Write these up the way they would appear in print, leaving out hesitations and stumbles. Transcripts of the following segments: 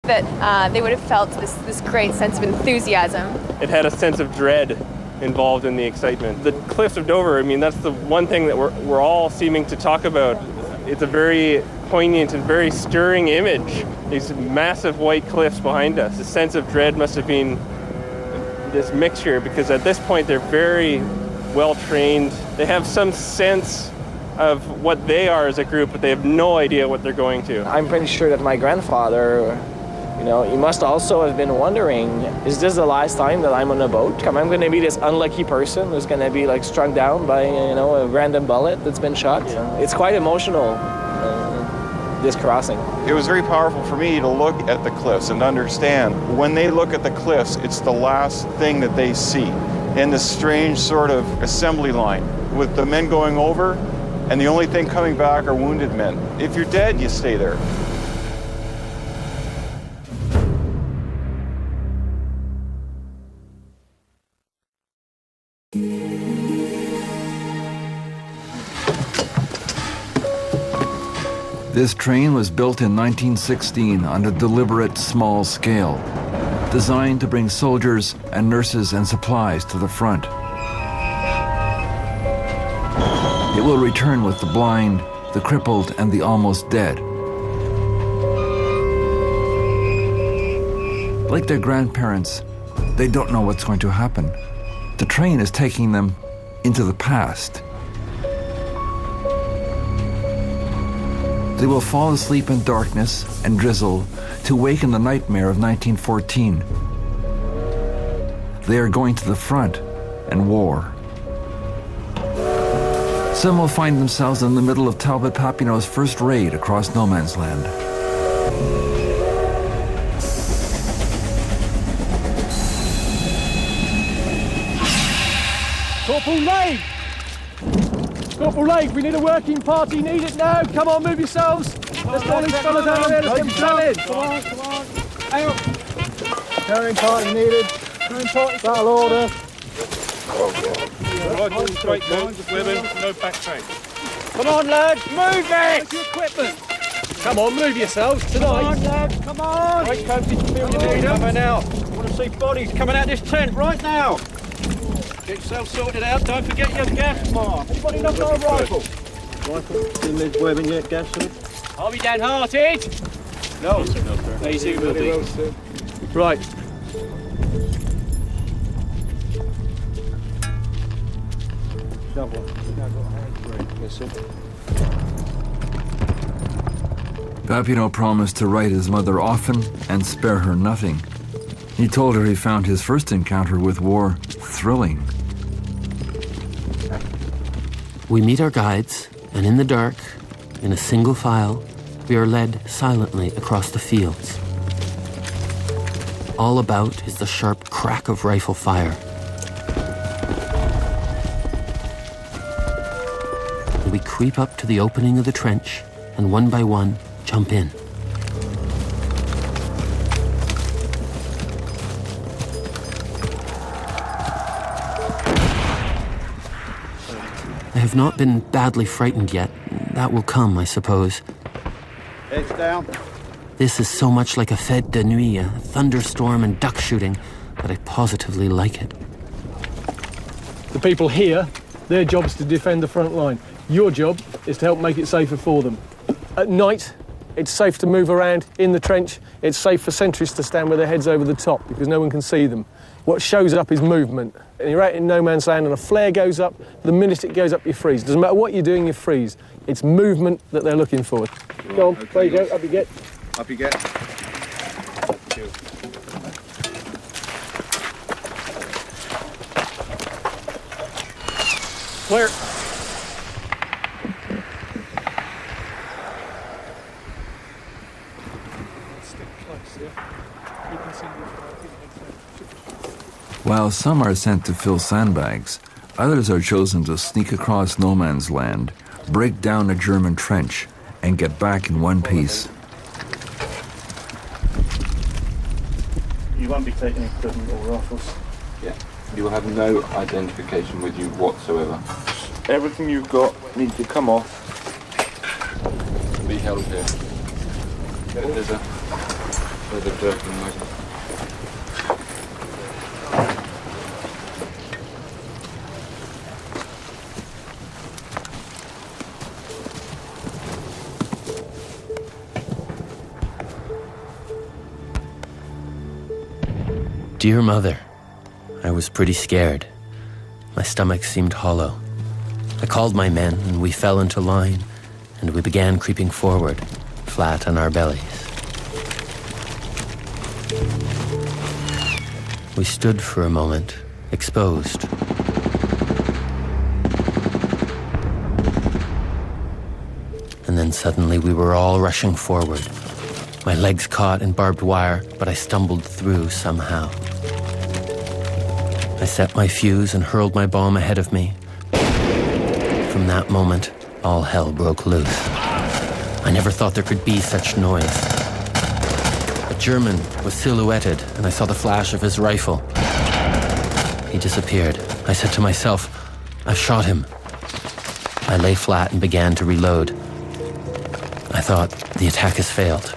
that they would have felt this great sense of enthusiasm. It had a sense of dread involved in the excitement. The Cliffs of Dover, I mean, that's the one thing that we're all seeming to talk about. It's a very poignant and very stirring image. These massive white cliffs behind us. The sense of dread must have been this mixture, because at this point they're very well trained. They have some sense of what they are as a group, but they have no idea what they're going to. I'm pretty sure that my grandfather, he must also have been wondering, is this the last time that I'm on a boat? I'm going to be this unlucky person who's going to be like struck down by, a random bullet that's been shot. Yeah. It's quite emotional, this crossing. It was very powerful for me to look at the cliffs and understand when they look at the cliffs, it's the last thing that they see. And this strange sort of assembly line with the men going over, and the only thing coming back are wounded men. If you're dead, you stay there. This train was built in 1916 on a deliberate small scale, designed to bring soldiers and nurses and supplies to the front. It will return with the blind, the crippled, and the almost dead. Like their grandparents, they don't know what's going to happen. The train is taking them into the past. They will fall asleep in darkness and drizzle to waken the nightmare of 1914. They are going to the front and war. Some will find themselves in the middle of Talbot Papineau's first raid across no man's land. Corporal Lake! Corporal Lake, we need a working party, need it now. Come on, move yourselves. Let's get these fellas out of here, let's get them selling. Come on. Hang on. Carrying party needed. Carrying party. Battle order. Right, straight moves, women, no backtrack. Come on, lads, move it! Where's your equipment? Come on, move yourselves tonight. Come on, lads, come on! Right, coaches, feel you need them. Now. I want to see bodies coming out this tent right now. Get yourself sorted out, don't forget your gas mask. Anybody not got a rifle? Rifle? Didn't leave webbing yet, gas suit? Are we downhearted? No. No, sir. Easy will be. Right. Shovel. Yes, sir. Papineau promised to write his mother often and spare her nothing. He told her he found his first encounter with war thrilling. We meet our guides, and in the dark, in a single file, we are led silently across the fields. All about is the sharp crack of rifle fire. And we creep up to the opening of the trench, and one by one, jump in. I have not been badly frightened yet. That will come, I suppose. Heads down. This is so much like a fête de nuit, a thunderstorm and duck shooting, that I positively like it. The people here, their job is to defend the front line. Your job is to help make it safer for them. At night, it's safe to move around in the trench. It's safe for sentries to stand with their heads over the top because no one can see them. What shows up is movement. And you're out in no man's land and a flare goes up. The minute it goes up, you freeze. Doesn't matter what you're doing, you freeze. It's movement that they're looking for. Go on, there you go, up you get. Up you get. Clear. While some are sent to fill sandbags, others are chosen to sneak across no man's land, break down a German trench, and get back in one piece. You won't be taking equipment or rifles. Yeah. You will have no identification with you whatsoever. Everything you've got needs to come off. Be held here. Get it, Lizza. further drifting, Michael. Dear Mother, I was pretty scared. My stomach seemed hollow. I called my men and we fell into line and we began creeping forward, flat on our bellies. We stood for a moment, exposed. And then suddenly we were all rushing forward. My legs caught in barbed wire, but I stumbled through somehow. I set my fuse and hurled my bomb ahead of me. From that moment, all hell broke loose. I never thought there could be such noise. A German was silhouetted, and I saw the flash of his rifle. He disappeared. I said to myself, I've shot him. I lay flat and began to reload. I thought, the attack has failed.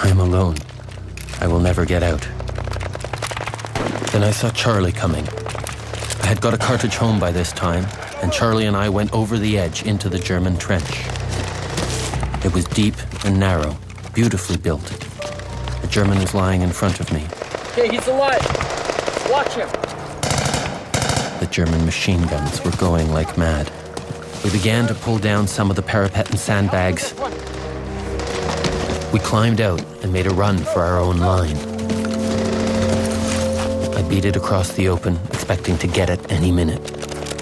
I am alone. I will never get out. Then I saw Charlie coming. I had got a cartridge home by this time, and Charlie and I went over the edge into the German trench. It was deep and narrow, beautifully built. The German was lying in front of me. Okay, he's alive. Watch him. The German machine guns were going like mad. We began to pull down some of the parapet and sandbags. We climbed out and made a run for our own line. I beat it across the open, expecting to get it any minute.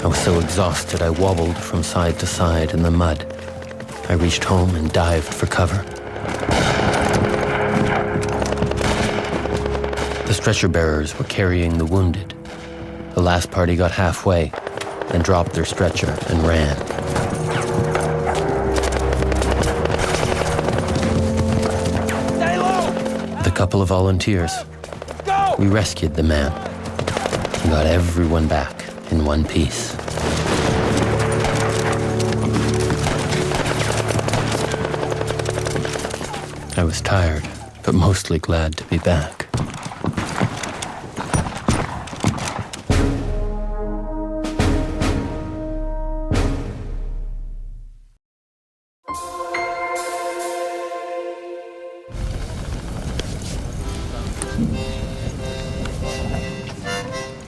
I was so exhausted I wobbled from side to side in the mud. I reached home and dived for cover. The stretcher bearers were carrying the wounded. The last party got halfway, then dropped their stretcher and ran. With a couple of volunteers, we rescued the man and got everyone back in one piece. I was tired, but mostly glad to be back.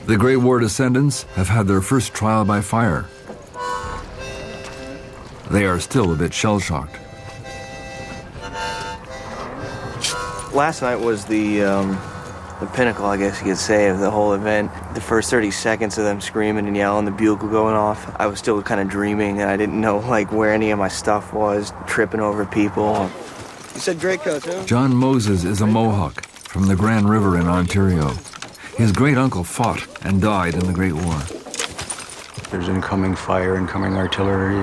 The Great War descendants have had their first trial by fire. They are still a bit shell-shocked. Last night was the pinnacle, I guess you could say, of the whole event. The first 30 seconds of them screaming and yelling, the bugle going off, I was still kind of dreaming, and I didn't know where any of my stuff was, tripping over people. You said Draco, too? John Moses is a Mohawk from the Grand River in Ontario. His great-uncle fought and died in the Great War. There's incoming fire, incoming artillery.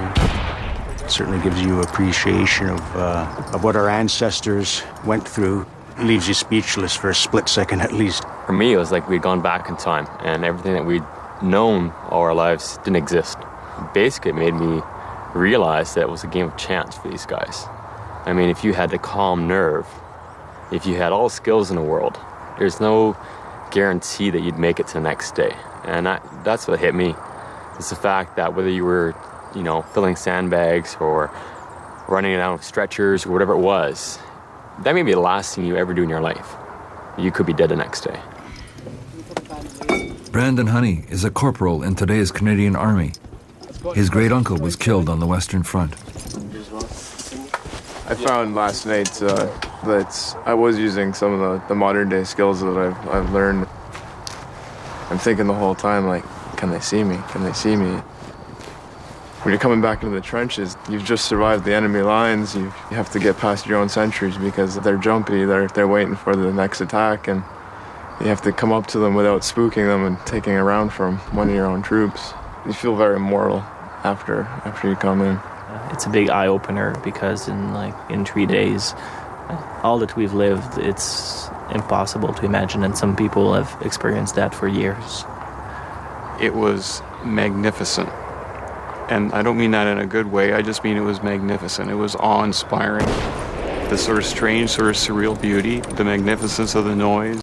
It certainly gives you appreciation of what our ancestors went through. It leaves you speechless for a split second at least. For me, it was like we'd gone back in time, and everything that we'd known all our lives didn't exist. Basically, it made me realize that it was a game of chance for these guys. I mean, if you had the calm nerve, if you had all the skills in the world, there's no guarantee that you'd make it to the next day. And that's what hit me. It's the fact that whether you were, filling sandbags or running down with stretchers or whatever it was, that may be the last thing you ever do in your life. You could be dead the next day. Brandon Honey is a corporal in today's Canadian Army. His great-uncle was killed on the Western Front. I found last night that I was using some of the modern-day skills that I've learned. I'm thinking the whole time, can they see me? Can they see me? When you're coming back into the trenches, you've just survived the enemy lines. You have to get past your own sentries because they're jumpy. They're waiting for the next attack, and you have to come up to them without spooking them and taking a round from one of your own troops. You feel very mortal after you come in. It's a big eye-opener because in 3 days, all that we've lived, it's impossible to imagine, and some people have experienced that for years. It was magnificent. And I don't mean that in a good way, I just mean it was magnificent. It was awe-inspiring. the sort of strange, sort of surreal beauty, the magnificence of the noise.